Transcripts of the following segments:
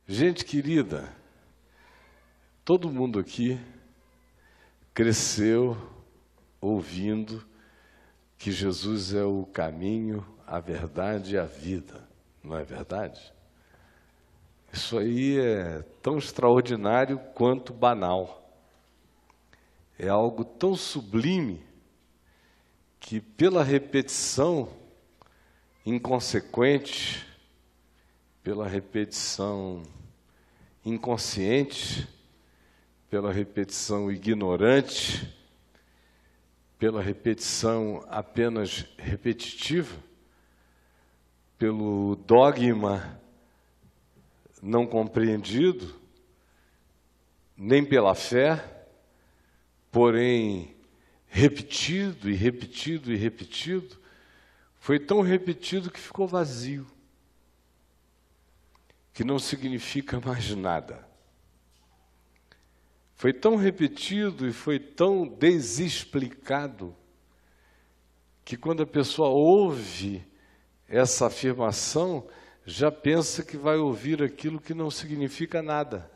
Gente querida, todo mundo aqui cresceu ouvindo que Jesus é o caminho, a verdade e a vida, não é verdade? Isso aí é tão extraordinário quanto banal. É algo tão sublime que, pela repetição inconsequente, pela repetição inconsciente, pela repetição ignorante, pela repetição apenas repetitiva, pelo dogma não compreendido, nem pela fé, porém repetido e repetido e repetido, foi tão repetido que ficou vazio, que não significa mais nada. Foi tão repetido e foi tão desexplicado que quando a pessoa ouve essa afirmação, já pensa que vai ouvir aquilo que não significa nada.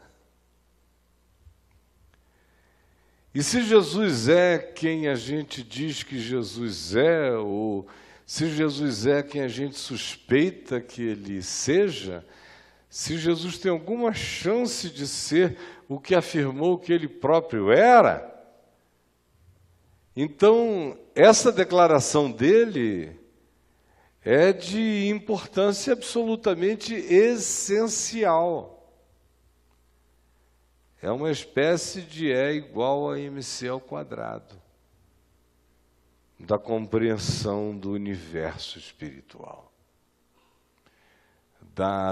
E se Jesus é quem a gente diz que Jesus é, ou se Jesus é quem a gente suspeita que ele seja, se Jesus tem alguma chance de ser o que afirmou que ele próprio era, então essa declaração dele é de importância absolutamente essencial. É uma espécie de E igual a MC ao quadrado, da compreensão do universo espiritual,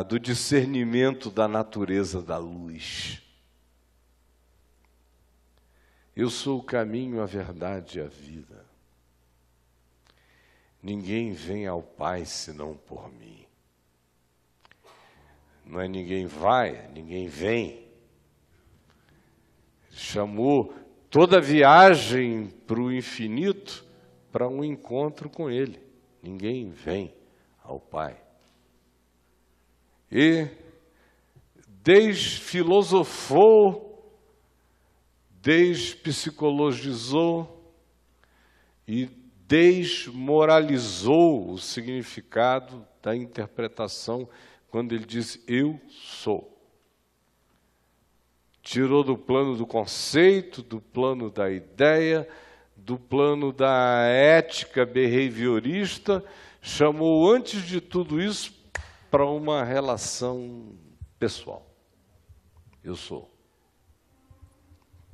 do discernimento da natureza da luz. Eu sou o caminho, a verdade e a vida. Ninguém vem ao Pai senão por mim. Não é ninguém vai, ninguém vem. Chamou toda viagem para o infinito para um encontro com Ele. Ninguém vem ao Pai. E desfilosofou, despsicologizou e desmoralizou o significado da interpretação quando ele diz eu sou. Tirou do plano do conceito, do plano da ideia, do plano da ética behaviorista, chamou antes de tudo isso para uma relação pessoal. Eu sou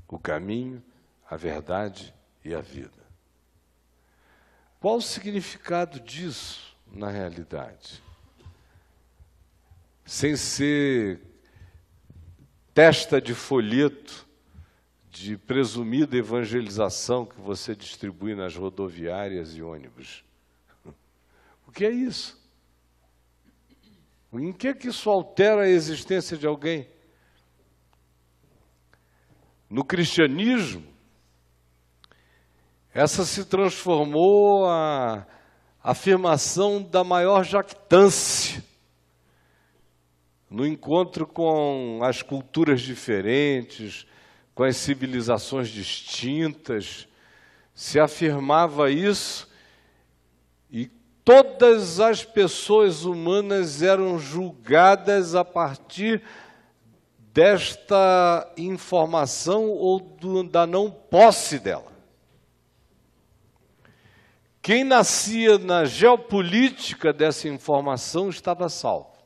o caminho, a verdade e a vida. Qual o significado disso na realidade? Sem ser testa de folheto de presumida evangelização que você distribui nas rodoviárias e ônibus. O que é isso? Em que isso altera a existência de alguém? No cristianismo, essa se transformou a afirmação da maior jactância. No encontro com as culturas diferentes, com as civilizações distintas, se afirmava isso e todas as pessoas humanas eram julgadas a partir desta informação ou da não posse dela. Quem nascia na geopolítica dessa informação estava salvo.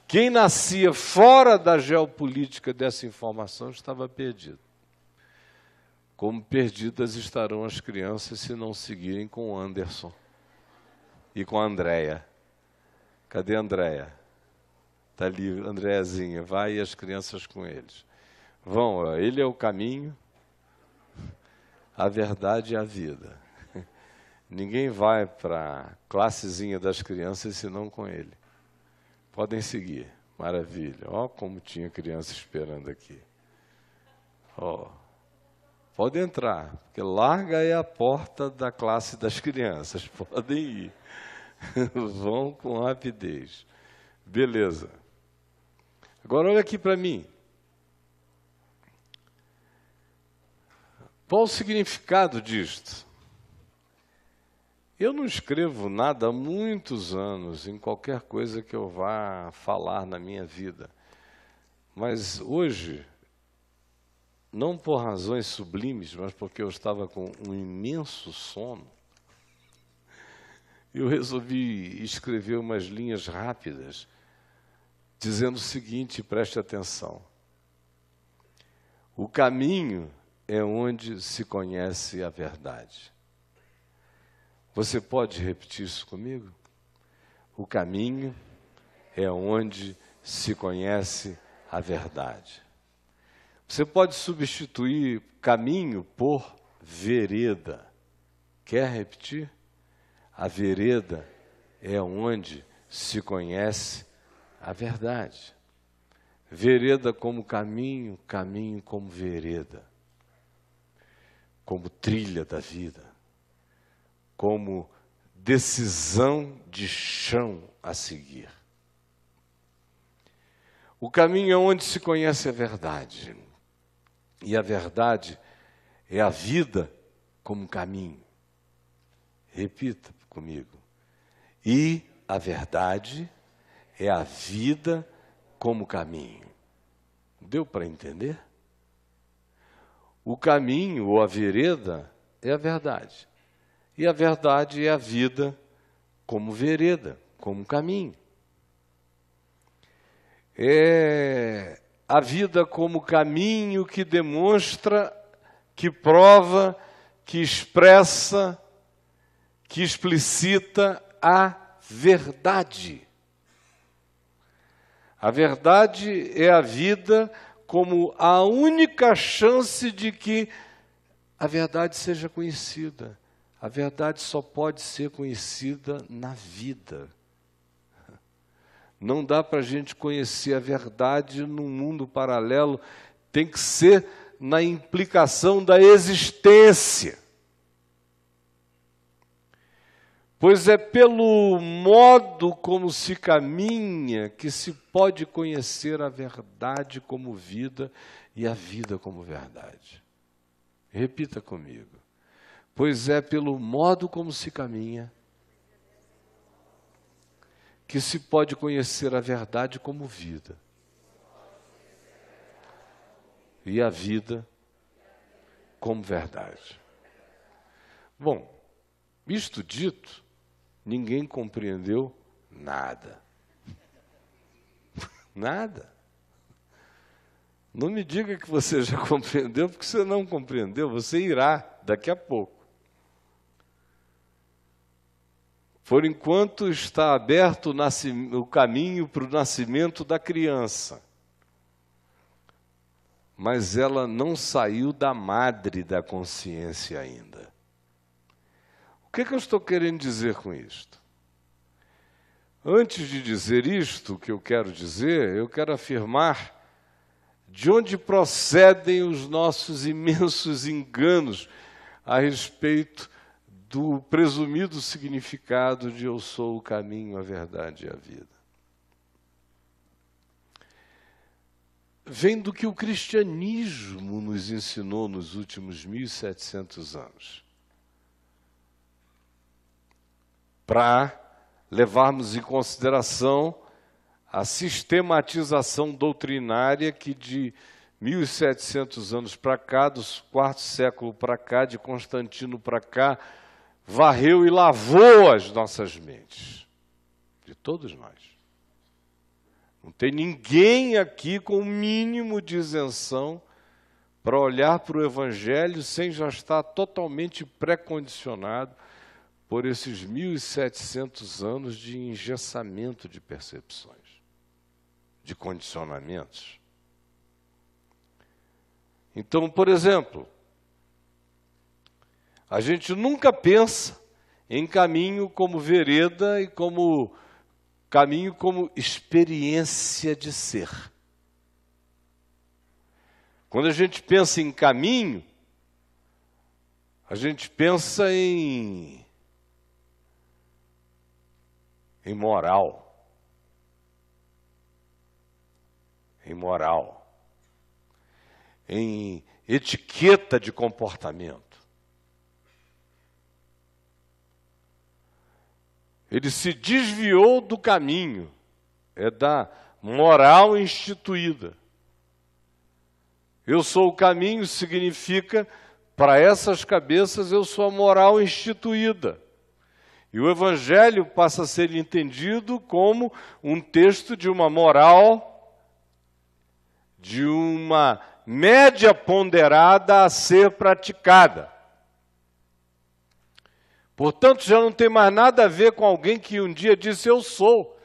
Quem nascia fora da geopolítica dessa informação estava perdido. Como perdidas estarão as crianças se não seguirem com o Anderson e com a Andréia. Cadê a Andréia? Está ali, Andréazinha, vai e as crianças com eles. Vão, ele é o caminho, a verdade e a vida. Ninguém vai para a classezinha das crianças senão com ele. Podem seguir, maravilha. Ó, como tinha criança esperando aqui. Ó, pode entrar, porque larga aí a porta da classe das crianças. Podem ir. Vão com rapidez. Beleza. Agora olha aqui para mim. Qual o significado disto? Eu não escrevo nada há muitos anos em qualquer coisa que eu vá falar na minha vida. Mas hoje, não por razões sublimes, mas porque eu estava com um imenso sono, eu resolvi escrever umas linhas rápidas, dizendo o seguinte, preste atenção. O caminho é onde se conhece a verdade. Você pode repetir isso comigo? O caminho é onde se conhece a verdade. Você pode substituir caminho por vereda. Quer repetir? A vereda é onde se conhece a verdade. Vereda como caminho, caminho como vereda. Como trilha da vida. Como decisão de chão a seguir. O caminho é onde se conhece a verdade. E a verdade é a vida como caminho. Repita comigo. E a verdade é a vida como caminho. Deu para entender? O caminho ou a vereda é a verdade. E a verdade é a vida como vereda, como caminho. É a vida como caminho que demonstra, que prova, que expressa, que explicita a verdade. A verdade é a vida como a única chance de que a verdade seja conhecida. A verdade só pode ser conhecida na vida. Não dá para a gente conhecer a verdade num mundo paralelo, tem que ser na implicação da existência. Pois é pelo modo como se caminha que se pode conhecer a verdade como vida e a vida como verdade. Repita comigo. Pois é pelo modo como se caminha que se pode conhecer a verdade como vida. E a vida como verdade. Bom, isto dito, ninguém compreendeu nada. Nada. Não me diga que você já compreendeu, porque você não compreendeu, você irá daqui a pouco. Por enquanto está aberto o caminho para o nascimento da criança. Mas ela não saiu da madre da consciência ainda. O que eu estou querendo dizer com isto? Antes de dizer isto, o que eu quero dizer, eu quero afirmar de onde procedem os nossos imensos enganos a respeito do presumido significado de eu sou o caminho, a verdade e a vida. Vem do que o cristianismo nos ensinou nos últimos 1700 anos. Para levarmos em consideração a sistematização doutrinária que de 1700 anos para cá, do quarto século para cá, de Constantino para cá, varreu e lavou as nossas mentes, de todos nós. Não tem ninguém aqui com o mínimo de isenção para olhar para o Evangelho sem já estar totalmente pré-condicionado por esses 1700 anos de engessamento de percepções, de condicionamentos. Então, por exemplo, a gente nunca pensa em caminho como vereda e como caminho como experiência de ser. Quando a gente pensa em caminho, a gente pensa em moral, em moral, em etiqueta de comportamento. Ele se desviou do caminho, da moral instituída. Eu sou o caminho significa, para essas cabeças, eu sou a moral instituída. E o Evangelho passa a ser entendido como um texto de uma moral, de uma média ponderada a ser praticada. Portanto, já não tem mais nada a ver com alguém que um dia disse eu sou.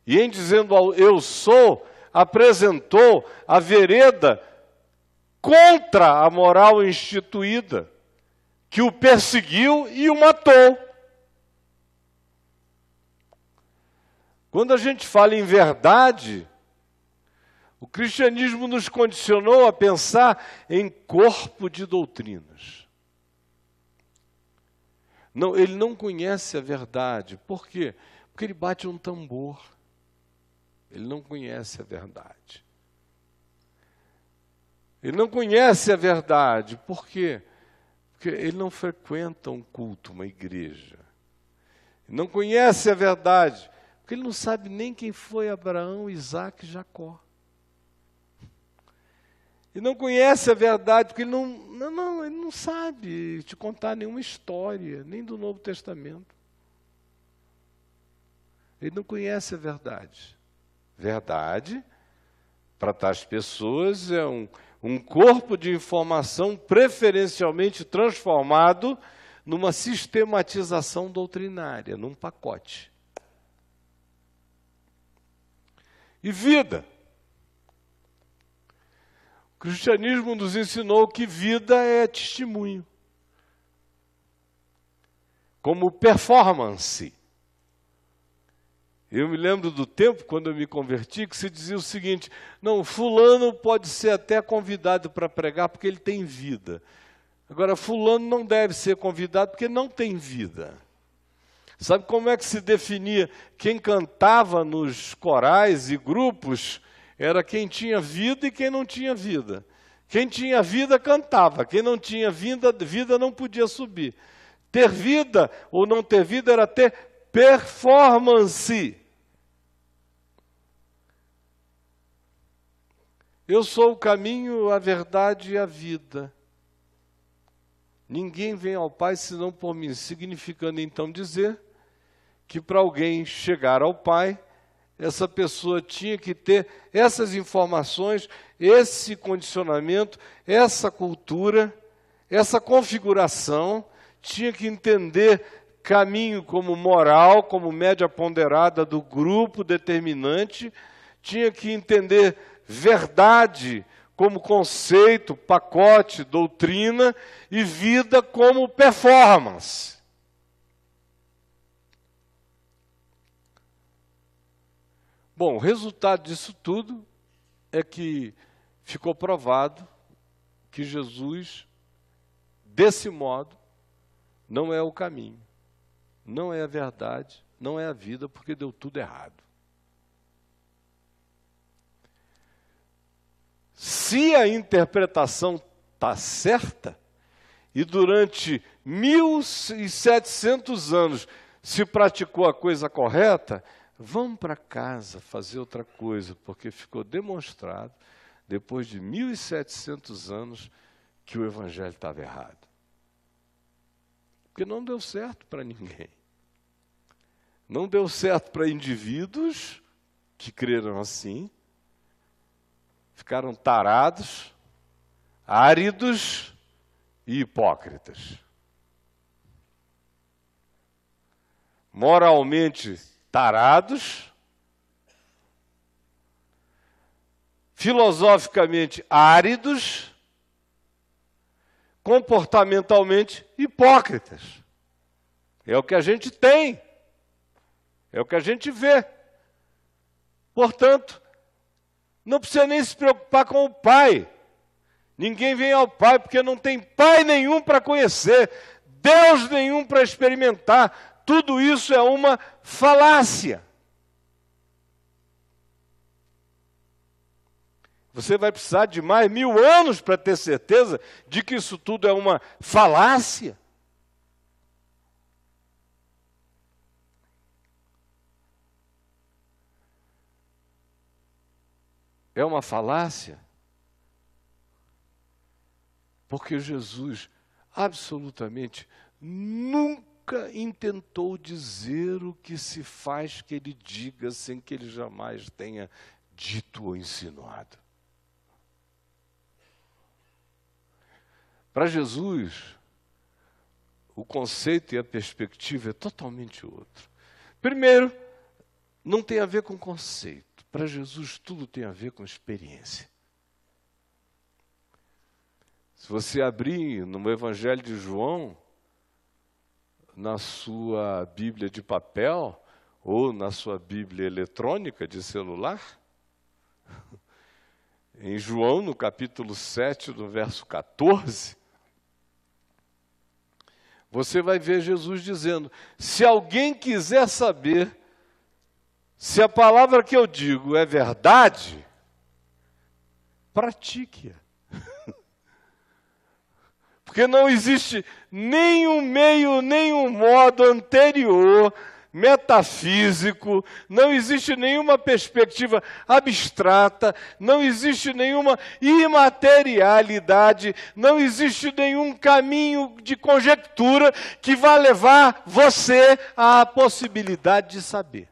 E em dizendo eu sou, apresentou a vereda contra a moral instituída, que o perseguiu e o matou. Quando a gente fala em verdade, o cristianismo nos condicionou a pensar em corpo de doutrinas. Não, ele não conhece a verdade. Por quê? Porque ele bate um tambor. Ele não conhece a verdade. Ele não conhece a verdade. Por quê? Porque ele não frequenta um culto, uma igreja. Ele não conhece a verdade. Porque ele não sabe nem quem foi Abraão, Isaac e Jacó. Ele não conhece a verdade, porque ele não sabe te contar nenhuma história, nem do Novo Testamento. Ele não conhece a verdade. Verdade, para tais pessoas, é um corpo de informação preferencialmente transformado numa sistematização doutrinária, num pacote. E vida. O cristianismo nos ensinou que vida é testemunho, como performance. Eu me lembro do tempo, quando eu me converti, que se dizia o seguinte: não, fulano pode ser até convidado para pregar porque ele tem vida. Agora, fulano não deve ser convidado porque não tem vida. Sabe como é que se definia quem cantava nos corais e grupos? Era quem tinha vida e quem não tinha vida. Quem tinha vida cantava, quem não tinha vida não podia subir. Ter vida ou não ter vida era ter performance. Eu sou o caminho, a verdade e a vida. Ninguém vem ao Pai senão por mim, significando então dizer que para alguém chegar ao Pai, essa pessoa tinha que ter essas informações, esse condicionamento, essa cultura, essa configuração, tinha que entender caminho como moral, como média ponderada do grupo determinante, tinha que entender verdade como conceito, pacote, doutrina, e vida como performance. Bom, o resultado disso tudo é que ficou provado que Jesus, desse modo, não é o caminho, não é a verdade, não é a vida, porque deu tudo errado. Se a interpretação está certa, e durante 1700 anos se praticou a coisa correta, vamos para casa fazer outra coisa, porque ficou demonstrado, depois de 1700 anos, que o Evangelho estava errado. Porque não deu certo para ninguém. Não deu certo para indivíduos que creram assim, ficaram tarados, áridos e hipócritas. Moralmente tarados, filosoficamente áridos, comportamentalmente hipócritas. É o que a gente tem, é o que a gente vê. Portanto, não precisa nem se preocupar com o Pai. Ninguém vem ao Pai porque não tem Pai nenhum para conhecer, Deus nenhum para experimentar. Tudo isso é uma falácia. Você vai precisar de mais 1000 anos para ter certeza de que isso tudo é uma falácia. É uma falácia. Porque Jesus absolutamente nunca intentou dizer o que se faz que ele diga sem que ele jamais tenha dito ou insinuado. Para Jesus, o conceito e a perspectiva é totalmente outro. Primeiro, não tem a ver com conceito. Para Jesus, tudo tem a ver com experiência. Se você abrir no Evangelho de João, na sua Bíblia de papel, ou na sua Bíblia eletrônica de celular, em João, no capítulo 7, no verso 14, você vai ver Jesus dizendo: se alguém quiser saber se a palavra que eu digo é verdade, pratique-a. Porque não existe nenhum meio, nenhum modo anterior, metafísico, não existe nenhuma perspectiva abstrata, não existe nenhuma imaterialidade, não existe nenhum caminho de conjectura que vá levar você à possibilidade de saber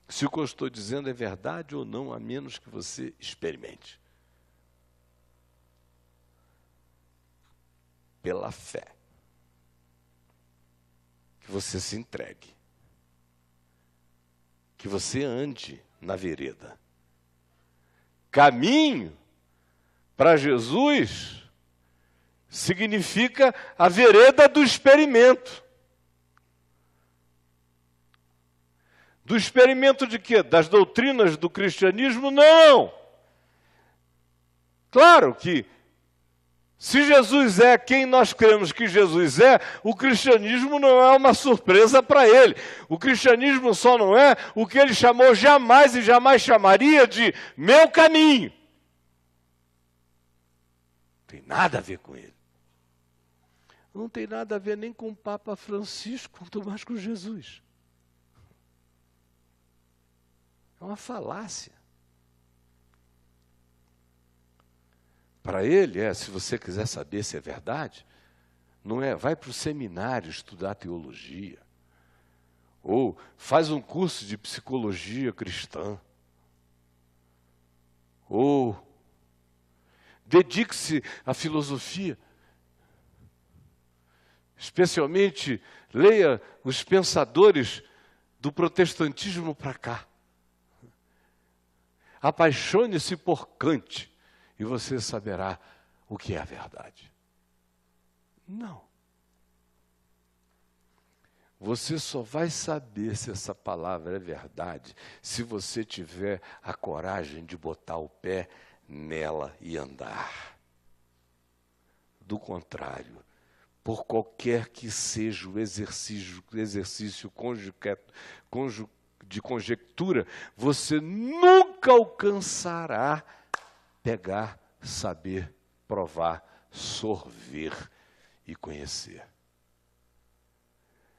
se o que eu estou dizendo é verdade ou não, a menos que você experimente. Pela fé. Que você se entregue. Que você ande na vereda. Caminho para Jesus significa a vereda do experimento. Do experimento de quê? Das doutrinas do cristianismo? Não! Claro que se Jesus é quem nós cremos que Jesus é, o cristianismo não é uma surpresa para ele. O cristianismo só não é o que ele chamou jamais e jamais chamaria de meu caminho. Não tem nada a ver com ele. Não tem nada a ver nem com o Papa Francisco, quanto mais com Jesus. É uma falácia. Para ele, se você quiser saber se é verdade, não é, vai para o seminário estudar teologia, ou faz um curso de psicologia cristã, ou dedique-se à filosofia, especialmente leia os pensadores do protestantismo para cá. Apaixone-se por Kant e você saberá o que é a verdade. Não. Você só vai saber se essa palavra é verdade se você tiver a coragem de botar o pé nela e andar. Do contrário, por qualquer que seja o exercício de conjectura, você nunca alcançará pegar, saber, provar, sorver e conhecer.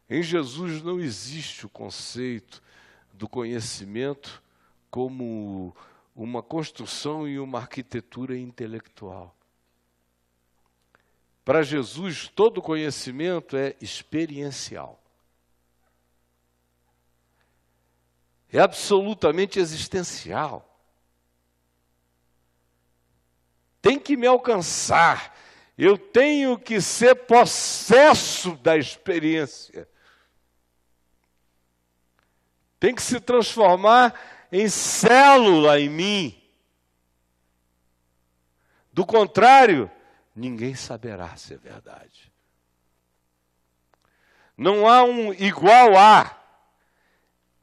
Em Jesus não existe o conceito do conhecimento como uma construção e uma arquitetura intelectual. Para Jesus, todo conhecimento é experiencial. É absolutamente existencial. Tem que me alcançar. Eu tenho que ser possesso da experiência. Tem que se transformar em célula em mim. Do contrário, ninguém saberá se é verdade. Não há um igual a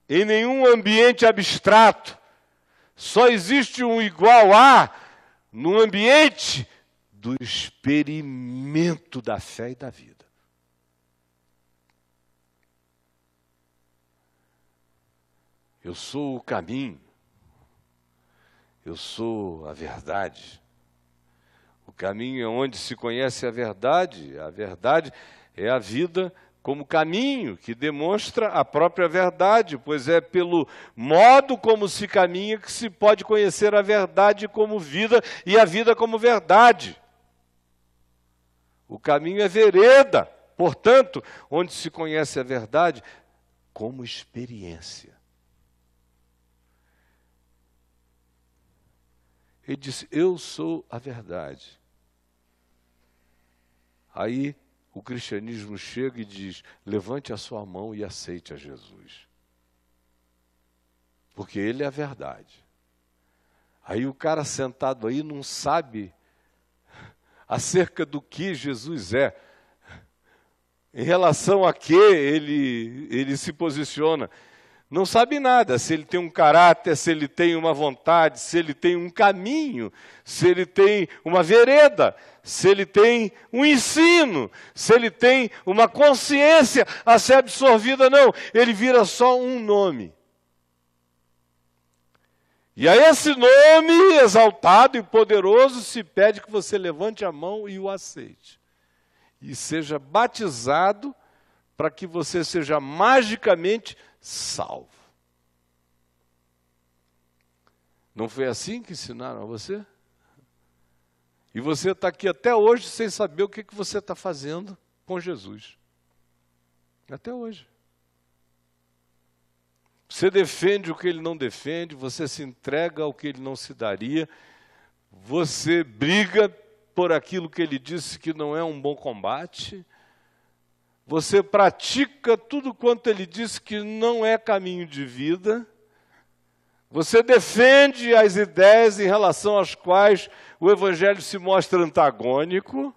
em nenhum ambiente abstrato. Só existe um igual a no ambiente do experimento da fé e da vida. Eu sou o caminho. Eu sou a verdade. O caminho é onde se conhece a verdade. A verdade é a vida como caminho, que demonstra a própria verdade, pois é pelo modo como se caminha que se pode conhecer a verdade como vida e a vida como verdade. O caminho é vereda, portanto, onde se conhece a verdade como experiência. Ele disse, eu sou a verdade. Aí o cristianismo chega e diz, levante a sua mão e aceite a Jesus. Porque ele é a verdade. Aí o cara sentado aí não sabe acerca do que Jesus é. Em relação a que ele se posiciona. Não sabe nada, se ele tem um caráter, se ele tem uma vontade, se ele tem um caminho, se ele tem uma vereda, se ele tem um ensino, se ele tem uma consciência a ser absorvida, não. Ele vira só um nome. E a esse nome exaltado e poderoso se pede que você levante a mão e o aceite. E seja batizado para que você seja magicamente salvo. Não foi assim que ensinaram a você? E você está aqui até hoje sem saber o que você está fazendo com Jesus. Até hoje. Você defende o que ele não defende, você se entrega ao que ele não se daria, você briga por aquilo que ele disse que não é um bom combate, você pratica tudo quanto ele disse que não é caminho de vida, você defende as ideias em relação às quais o Evangelho se mostra antagônico,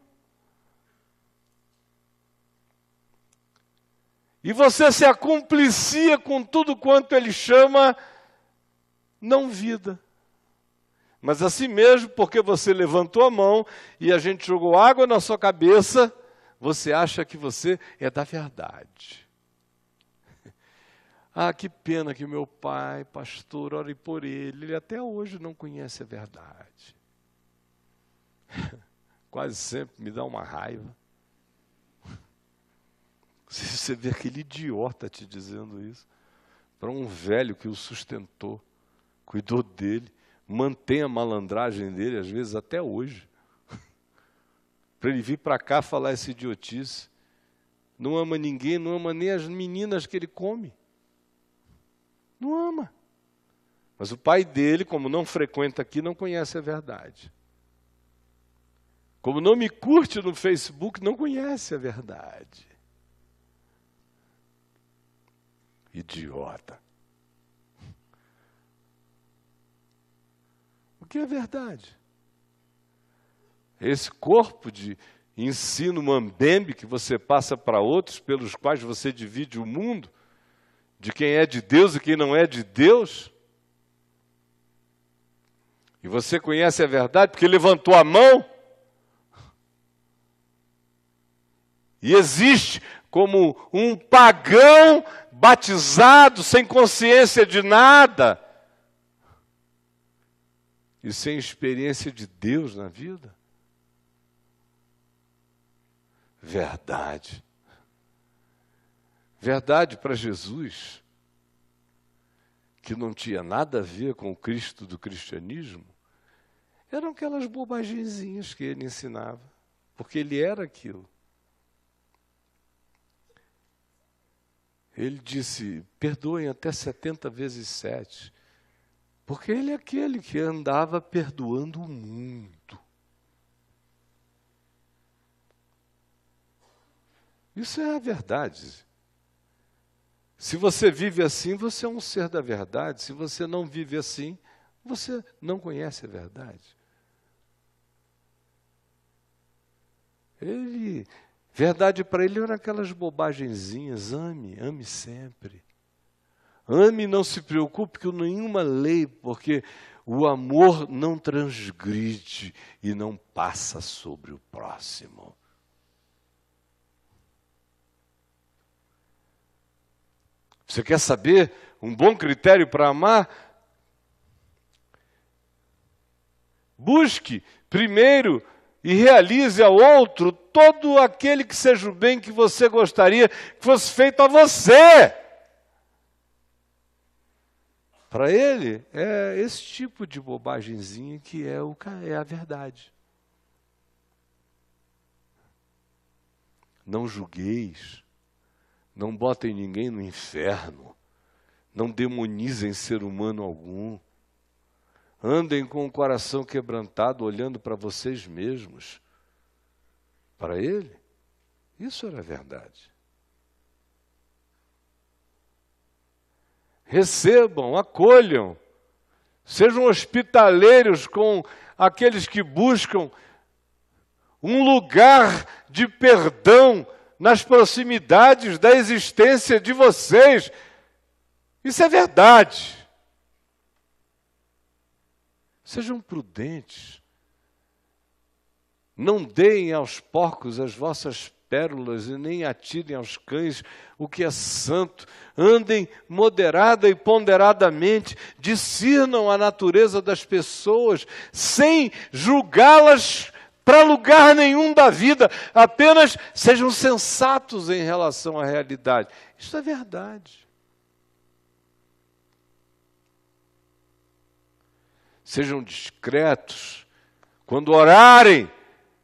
e você se acumplicia com tudo quanto ele chama não vida. Mas assim mesmo, porque você levantou a mão e a gente jogou água na sua cabeça, você acha que você é da verdade. Ah, que pena que meu pai, pastor, ore por ele até hoje não conhece a verdade. Quase sempre me dá uma raiva. Você vê aquele idiota te dizendo isso, para um velho que o sustentou, cuidou dele, mantém a malandragem dele, às vezes até hoje, para ele vir para cá falar essa idiotice. Não ama ninguém, não ama nem as meninas que ele come. Não ama. Mas o pai dele, como não frequenta aqui, não conhece a verdade. Como não me curte no Facebook, não conhece a verdade. Idiota. O que é verdade? Esse corpo de ensino mambembe que você passa para outros, pelos quais você divide o mundo, de quem é de Deus e quem não é de Deus. E você conhece a verdade porque levantou a mão. E existe como um pagão batizado, sem consciência de nada. E sem experiência de Deus na vida. Verdade. Verdade para Jesus, que não tinha nada a ver com o Cristo do cristianismo, eram aquelas bobagenzinhas que ele ensinava, porque ele era aquilo. Ele disse, perdoem até 70 vezes 7, porque ele é aquele que andava perdoando o mundo. Isso é a verdade. Se você vive assim, você é um ser da verdade. Se você não vive assim, você não conhece a verdade. Verdade para ele eram aquelas bobagenzinhas. Ame sempre. Ame e não se preocupe com nenhuma lei, porque o amor não transgride e não passa sobre o próximo. Você quer saber um bom critério para amar? busque primeiro e realize ao outro todo aquele que seja o bem que você gostaria que fosse feito a você. Para ele, é esse tipo de bobagemzinha que é a verdade. Não julgueis, não botem ninguém no inferno, não demonizem ser humano algum. Andem com o coração quebrantado, olhando para vocês mesmos. Para ele, isso era verdade. Recebam, acolham, sejam hospitaleiros com aqueles que buscam um lugar de perdão nas proximidades da existência de vocês. Isso é verdade. Sejam prudentes. Não deem aos porcos as vossas pérolas e nem atirem aos cães o que é santo. Andem moderada e ponderadamente, discernam a natureza das pessoas, sem julgá-las para lugar nenhum da vida. Apenas sejam sensatos em relação à realidade. Isso é verdade. Sejam discretos. Quando orarem,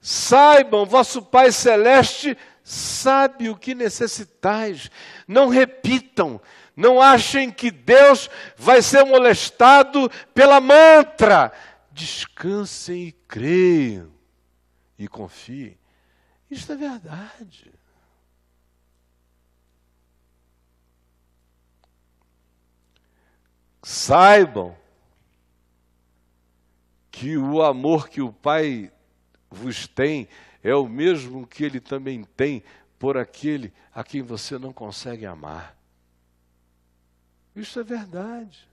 saibam, vosso Pai Celeste sabe o que necessitais. Não repitam, não achem que Deus vai ser molestado pela mantra. Descansem e creiam e confiem. Isso é verdade. Saibam que o amor que o Pai vos tem é o mesmo que Ele também tem por aquele a quem você não consegue amar. Isso é verdade.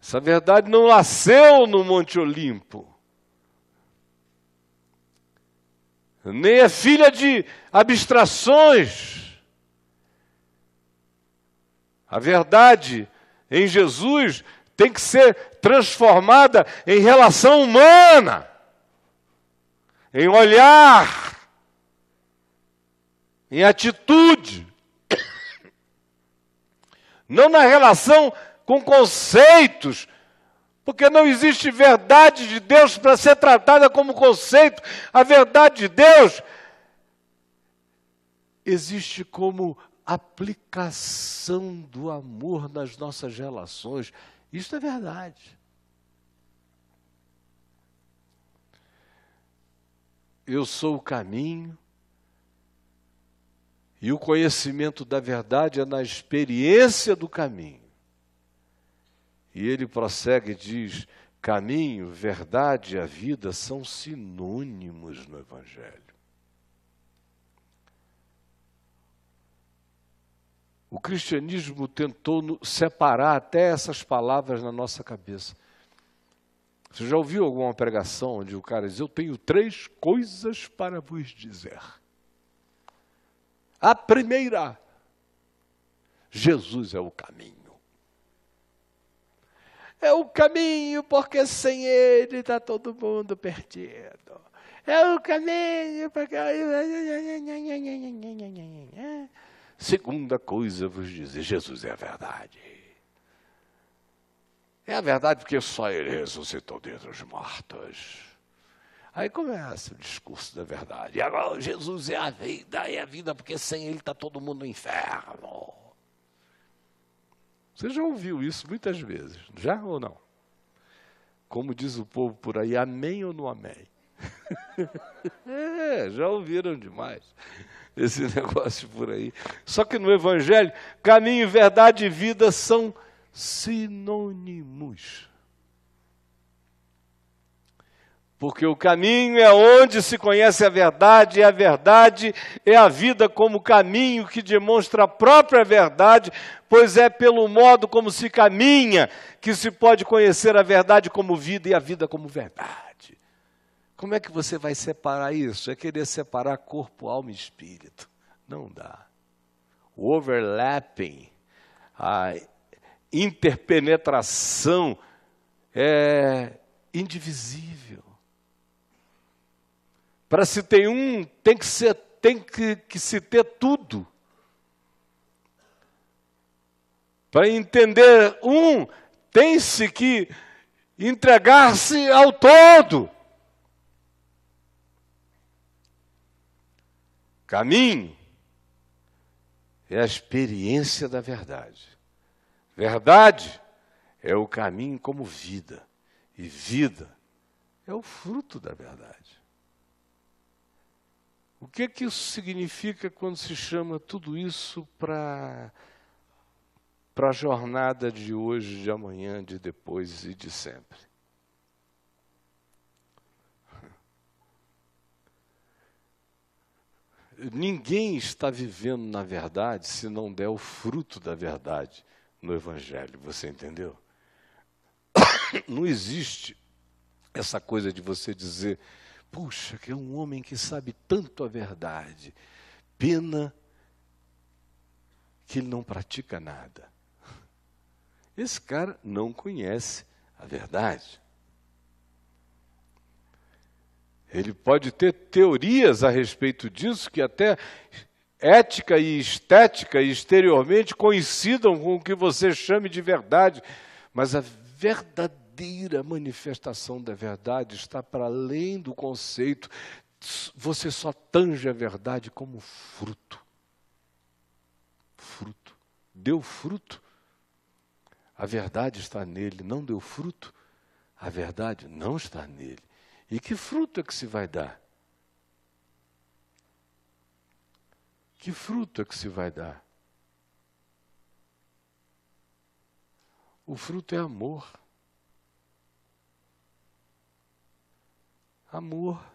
Essa verdade não nasceu no Monte Olimpo. Nem é filha de abstrações. A verdade em Jesus tem que ser transformada em relação humana, em olhar, em atitude, não na relação com conceitos, porque não existe verdade de Deus para ser tratada como conceito. A verdade de Deus existe como aplicação do amor nas nossas relações. Isso é verdade. Eu sou o caminho, e o conhecimento da verdade é na experiência do caminho. E ele prossegue e diz: caminho, verdade e a vida são sinônimos no Evangelho. O cristianismo tentou separar até essas palavras na nossa cabeça. Você já ouviu alguma pregação onde o cara diz: eu tenho 3 coisas para vos dizer. A primeira, Jesus é o caminho. É o caminho porque sem Ele está todo mundo perdido. É o caminho porque... Segunda coisa vos dizer, Jesus é a verdade. É a verdade porque só Ele ressuscitou dentre os mortos. Aí começa o discurso da verdade. E agora Jesus é a vida porque sem Ele está todo mundo no inferno. Você já ouviu isso muitas vezes, já ou não? Como diz o povo por aí, amém ou não amém? Já ouviram demais esse negócio por aí. Só que no Evangelho, caminho, verdade e vida são sinônimos. Porque o caminho é onde se conhece a verdade, e a verdade é a vida como caminho que demonstra a própria verdade, pois é pelo modo como se caminha que se pode conhecer a verdade como vida e a vida como verdade. Como é que você vai separar isso? É querer separar corpo, alma e espírito. Não dá. O overlapping, a interpenetração indivisível. Para se ter um, tem que se ter tudo. Para entender um, tem-se que entregar-se ao todo. Caminho é a experiência da verdade. Verdade é o caminho como vida. E vida é o fruto da verdade. O que isso significa quando se chama tudo isso para a jornada de hoje, de amanhã, de depois e de sempre? Ninguém está vivendo na verdade se não der o fruto da verdade no Evangelho, você entendeu? Não existe essa coisa de você dizer, puxa, que é um homem que sabe tanto a verdade, pena que ele não pratica nada. Esse cara não conhece a verdade. Ele pode ter teorias a respeito disso, que até ética e estética e exteriormente coincidam com o que você chame de verdade, mas a verdadeira manifestação da verdade está para além do conceito. Você só tange a verdade como fruto. Fruto. Deu fruto, a verdade está nele. Não deu fruto, a verdade não está nele. E que fruto é que se vai dar? Que fruto é que se vai dar? O fruto é amor. Amor.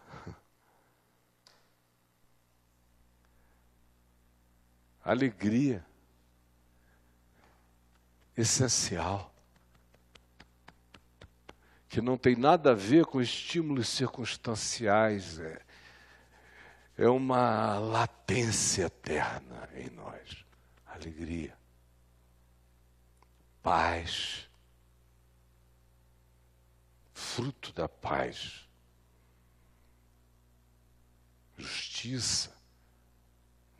Alegria. Essencial. Que não tem nada a ver com estímulos circunstanciais. É uma latência eterna em nós. Alegria. Paz. Fruto da paz. Justiça.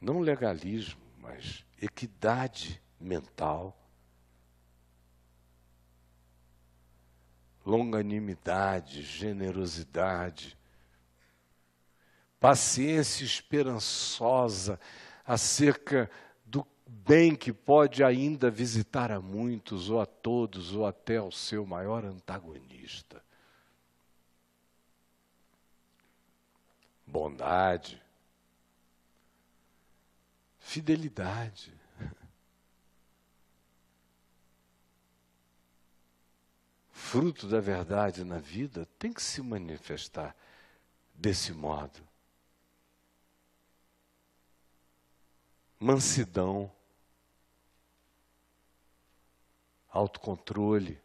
Não legalismo, mas equidade mental. Longanimidade, generosidade, paciência esperançosa acerca do bem que pode ainda visitar a muitos, ou a todos, ou até ao seu maior antagonista. Bondade, fidelidade. Fruto da verdade na vida tem que se manifestar desse modo. Mansidão, autocontrole,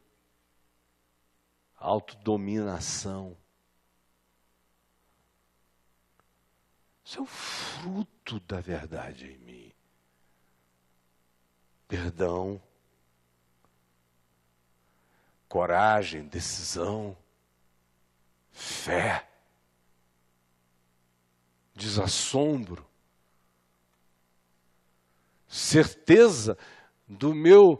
autodominação. Isso é o fruto da verdade em mim. Perdão, coragem, decisão, fé, desassombro, certeza do meu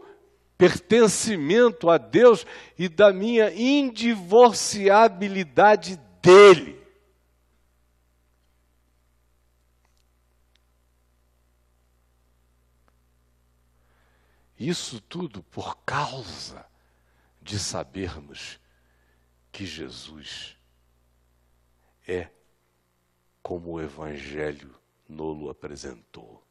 pertencimento a Deus e da minha indivorciabilidade dele. Isso tudo por causa de sabermos que Jesus é como o Evangelho nos apresentou.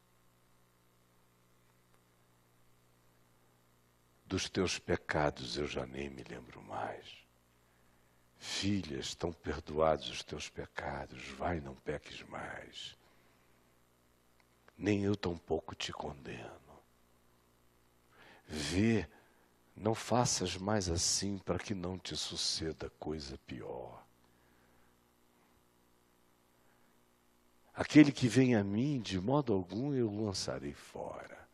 Dos teus pecados eu já nem me lembro mais. Filha, estão perdoados os teus pecados, vai, não peques mais. Nem eu tampouco te condeno. Vê, não faças mais assim para que não te suceda coisa pior. Aquele que vem a mim, de modo algum eu o lançarei fora.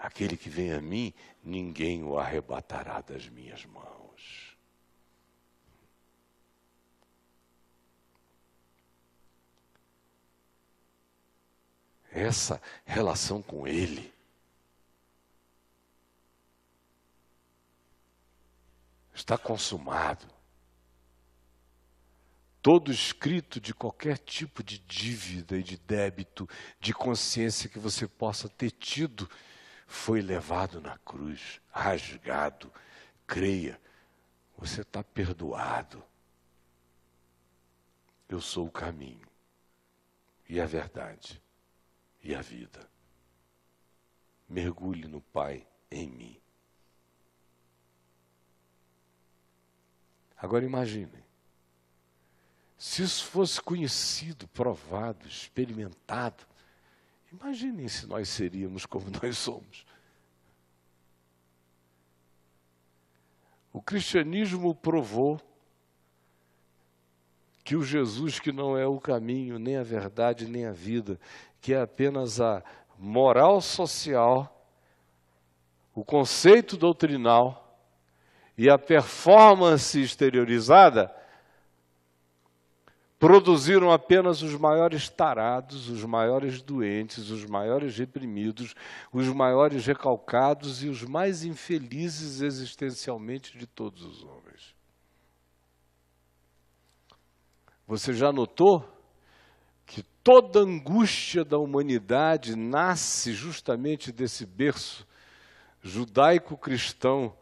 Aquele que vem a mim, ninguém o arrebatará das minhas mãos. Essa relação com Ele está consumado. Todo escrito de qualquer tipo de dívida e de débito, de consciência que você possa ter tido, foi levado na cruz, rasgado. Creia, você está perdoado. Eu sou o caminho, e a verdade, e a vida. Mergulhe no Pai em mim. Agora imaginem, se isso fosse conhecido, provado, experimentado, imaginem se nós seríamos como nós somos. O cristianismo provou que o Jesus que não é o caminho, nem a verdade, nem a vida, que é apenas a moral social, o conceito doutrinal e a performance exteriorizada, produziram apenas os maiores tarados, os maiores doentes, os maiores reprimidos, os maiores recalcados e os mais infelizes existencialmente de todos os homens. Você já notou que toda angústia da humanidade nasce justamente desse berço judaico-cristão,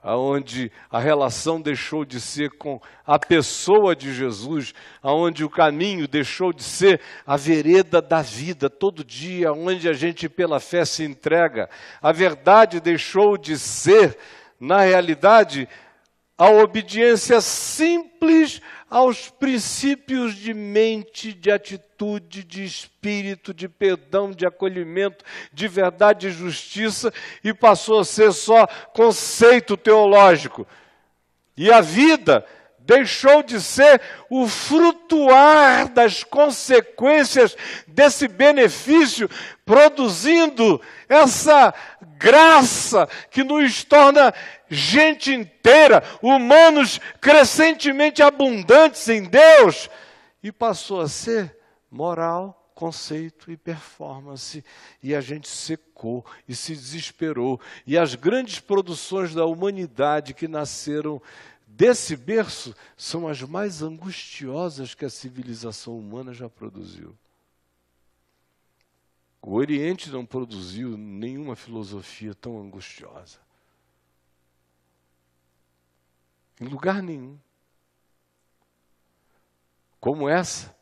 aonde a relação deixou de ser com a pessoa de Jesus, aonde o caminho deixou de ser a vereda da vida, todo dia, onde a gente pela fé se entrega. A verdade deixou de ser, na realidade, a obediência simples aos princípios de mente, de atitude, de espírito, de perdão, de acolhimento, de verdade e justiça, e passou a ser só conceito teológico. E a vida deixou de ser o frutuar das consequências desse benefício, produzindo essa graça que nos torna gente inteira, humanos crescentemente abundantes em Deus, e passou a ser moral, conceito e performance, e a gente secou e se desesperou, e as grandes produções da humanidade que nasceram desse berço são as mais angustiosas que a civilização humana já produziu. O Oriente não produziu nenhuma filosofia tão angustiosa. Em lugar nenhum. Como essa,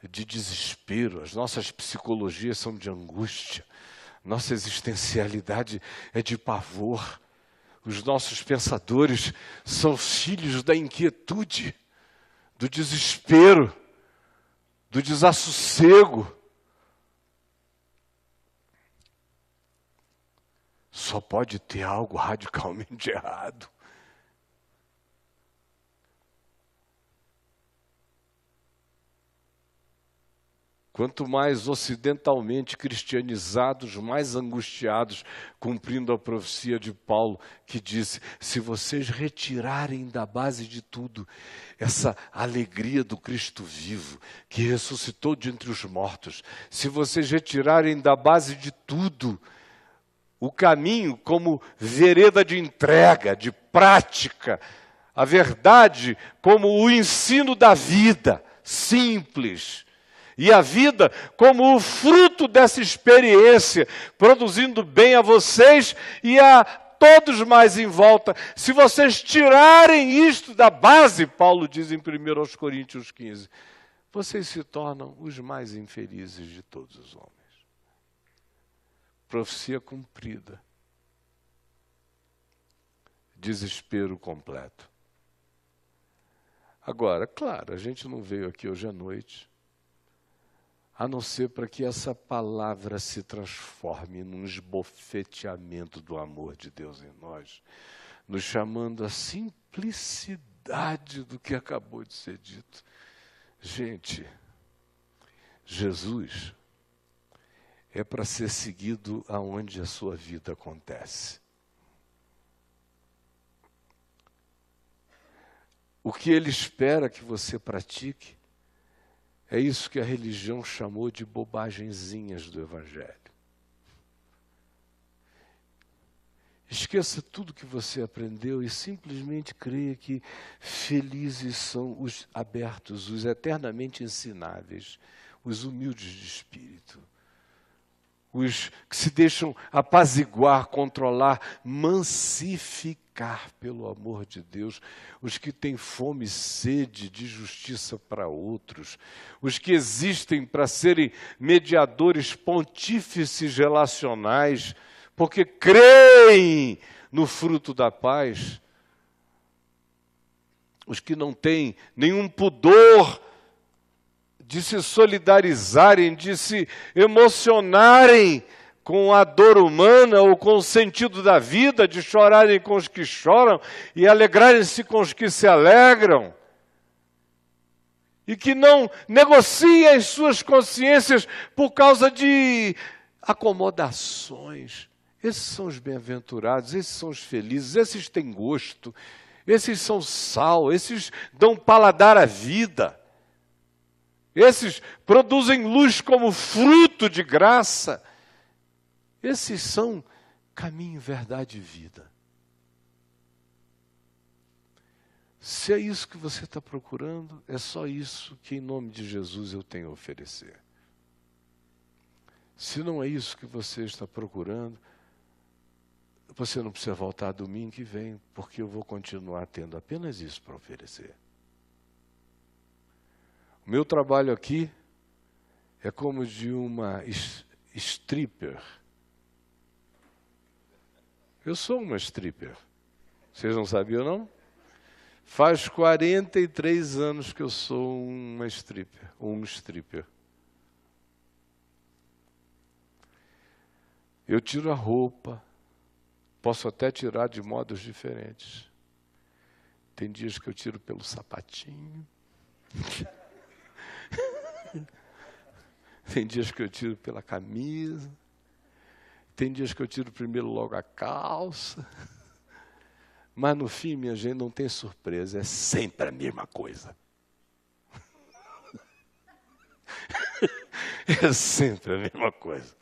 de desespero. As nossas psicologias são de angústia. Nossa existencialidade é de pavor. Os nossos pensadores são filhos da inquietude, do desespero, do desassossego. Só pode ter algo radicalmente errado. Quanto mais ocidentalmente cristianizados, mais angustiados, cumprindo a profecia de Paulo, que disse, se vocês retirarem da base de tudo essa alegria do Cristo vivo, que ressuscitou de entre os mortos, se vocês retirarem da base de tudo o caminho como vereda de entrega, de prática, a verdade como o ensino da vida, simples, e a vida como o fruto dessa experiência, produzindo bem a vocês e a todos mais em volta. Se vocês tirarem isto da base, Paulo diz em 1 Coríntios 15, vocês se tornam os mais infelizes de todos os homens. Profecia cumprida. Desespero completo. Agora, claro, a gente não veio aqui hoje à noite a não ser para que essa palavra se transforme num esbofeteamento do amor de Deus em nós, nos chamando à simplicidade do que acabou de ser dito. Gente, Jesus é para ser seguido aonde a sua vida acontece. O que ele espera que você pratique é isso que a religião chamou de bobagenzinhas do Evangelho. Esqueça tudo que você aprendeu e simplesmente creia que felizes são os abertos, os eternamente ensináveis, os humildes de espírito, os que se deixam apaziguar, controlar, massificar pelo amor de Deus, os que têm fome e sede de justiça para outros, os que existem para serem mediadores pontífices relacionais, porque creem no fruto da paz, os que não têm nenhum pudor de se solidarizarem, de se emocionarem com a dor humana ou com o sentido da vida, de chorarem com os que choram e alegrarem-se com os que se alegram, e que não negociem as suas consciências por causa de acomodações. Esses são os bem-aventurados, esses são os felizes, esses têm gosto, esses são sal, esses dão paladar à vida. Esses produzem luz como fruto de graça. Esses são caminho, verdade e vida. Se é isso que você está procurando, é só isso que em nome de Jesus eu tenho a oferecer. Se não é isso que você está procurando, você não precisa voltar domingo que vem, porque eu vou continuar tendo apenas isso para oferecer. O meu trabalho aqui é como de uma stripper. Eu sou uma stripper. Vocês não sabiam, não? Faz 43 anos que eu sou uma stripper, um stripper. Eu tiro a roupa, posso até tirar de modos diferentes. Tem dias que eu tiro pelo sapatinho. Tem dias que eu tiro pela camisa. Tem dias que eu tiro primeiro logo a calça. Mas no fim, minha gente, não tem surpresa. É sempre a mesma coisa. É sempre a mesma coisa.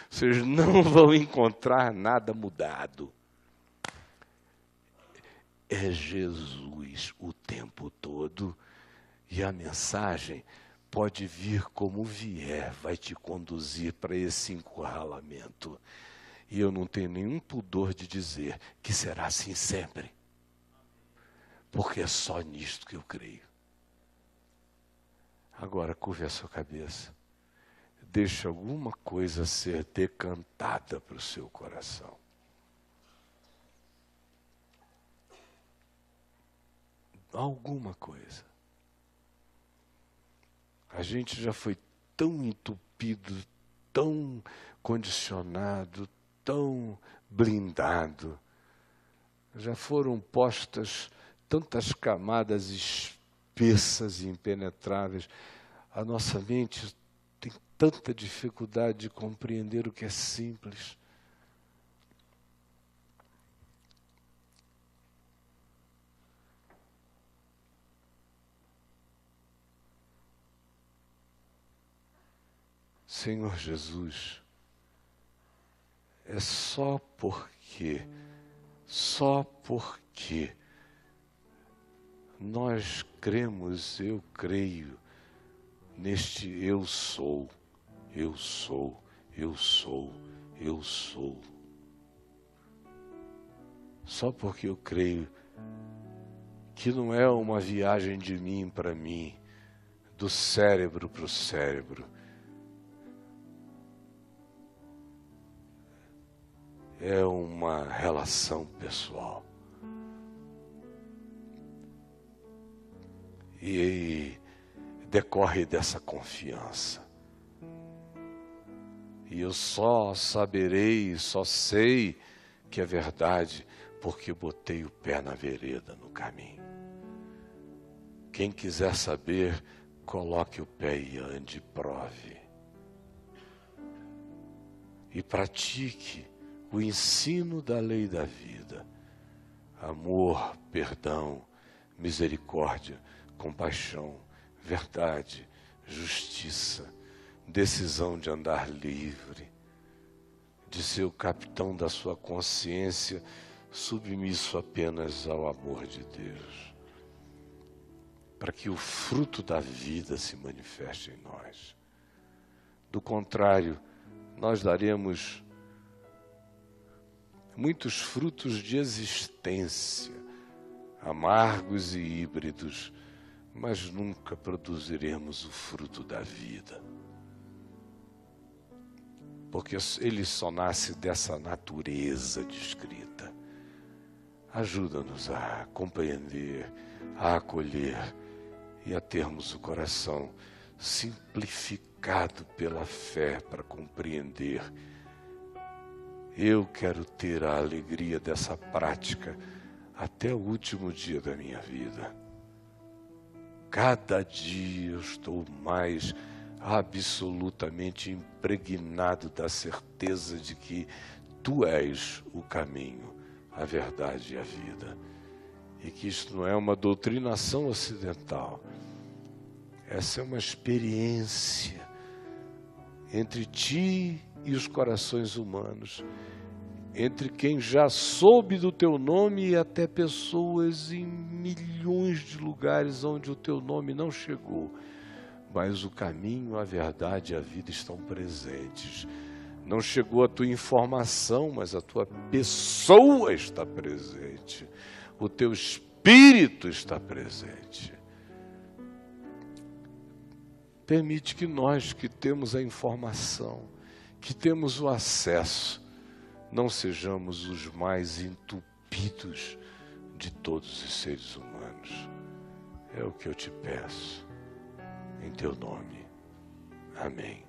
Vocês não vão encontrar nada mudado. É Jesus o tempo todo. E a mensagem pode vir como vier, vai te conduzir para esse encurralamento. E eu não tenho nenhum pudor de dizer que será assim sempre. Porque é só nisto que eu creio. Agora, curve a sua cabeça. Deixe alguma coisa ser decantada para o seu coração. Alguma coisa. A gente já foi tão entupido, tão condicionado, tão blindado. Já foram postas tantas camadas espessas e impenetráveis. A nossa mente tem tanta dificuldade de compreender o que é simples. Senhor Jesus, é só porque nós cremos, eu creio, neste eu sou, eu sou, eu sou, eu sou. Só porque eu creio que não é uma viagem de mim para mim, do cérebro para o cérebro. É uma relação pessoal. E decorre dessa confiança. E eu só saberei, só sei que é verdade, porque botei o pé na vereda, no caminho. Quem quiser saber, coloque o pé e ande, prove. e pratique o ensino da lei da vida. Amor, perdão, misericórdia, compaixão, verdade, justiça, decisão de andar livre, de ser o capitão da sua consciência, submisso apenas ao amor de Deus, para que o fruto da vida se manifeste em nós. Do contrário, nós daremos muitos frutos de existência, amargos e híbridos, mas nunca produziremos o fruto da vida. Porque ele só nasce dessa natureza descrita. Ajuda-nos a compreender, a acolher e a termos o coração simplificado pela fé para compreender. Eu quero ter a alegria dessa prática até o último dia da minha vida. Cada dia eu estou mais absolutamente impregnado da certeza de que Tu és o caminho, a verdade e a vida. E que isto não é uma doutrinação ocidental. Essa é uma experiência entre Ti e os corações humanos, entre quem já soube do Teu nome e até pessoas em milhões de lugares onde o Teu nome não chegou. Mas o caminho, a verdade e a vida estão presentes. Não chegou a tua informação, mas a tua pessoa está presente. O teu espírito está presente. Permite que nós que temos a informação, que temos o acesso, não sejamos os mais entupidos de todos os seres humanos. É o que eu te peço. Em Teu nome. Amém.